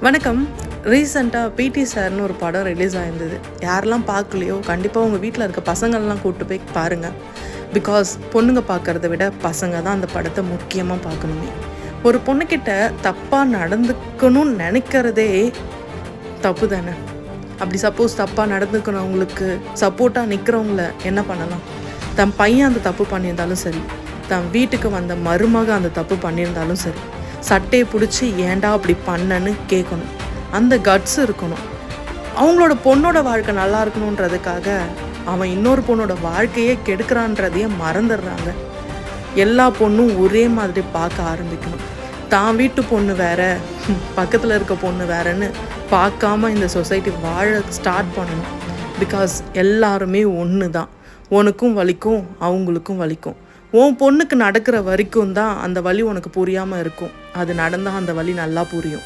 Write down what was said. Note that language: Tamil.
வணக்கம். ரீசெண்டாக பிடி சார்னு ஒரு படம் ரிலீஸ் ஆயிருந்தது. யாரெல்லாம் பார்க்கலையோ கண்டிப்பாக உங்கள் வீட்டில் இருக்க பசங்கள்லாம் கூப்பிட்டு போய் பாருங்கள். பிகாஸ் பொண்ணுங்க பார்க்குறத விட பசங்க தான் அந்த படத்தை முக்கியமாக பார்க்கணுமே. ஒரு பொண்ணுக்கிட்ட தப்பாக நடந்துக்கணும்னு நினைக்கிறதே தப்பு தானே. அப்படி சப்போஸ் தப்பாக நடந்துக்கணவங்களுக்கு சப்போர்ட்டாக நிற்கிறவங்கள என்ன பண்ணலாம்? தன் பையன் அந்த தப்பு பண்ணியிருந்தாலும் சரி, தன் வீட்டுக்கு வந்த மருமக அந்த தப்பு பண்ணியிருந்தாலும் சரி, சட்டையை பிடிச்சி ஏன்டா அப்படி பண்ணன்னு கேட்கணும். அந்த கட்ஸ் இருக்கணும். அவங்களோட பொண்ணோட வாழ்க்கை நல்லா இருக்கணுன்றதுக்காக அவன் இன்னொரு பொண்ணோட வாழ்க்கையே கெடுக்கிறான்றதையே மறந்துடுறாங்க. எல்லா பொண்ணும் ஒரே மாதிரி பார்க்க ஆரம்பிக்கணும். தான் வீட்டு பொண்ணு வேற, பக்கத்தில் இருக்க பொண்ணு வேறன்னு பார்க்காம இந்த சொசைட்டி வாழ ஸ்டார்ட் பண்ணணும். பிகாஸ் எல்லாருமே ஒன்று தான். உனக்கும் வலிக்கும், அவங்களுக்கும் வலிக்கும். உன் பொண்ணுக்கு நடக்கிற வரைக்கும் தான் அந்த வலி உனக்கு புரியாமல் இருக்கும். அது நடந்தால் அந்த வலி நல்லா புரியும்.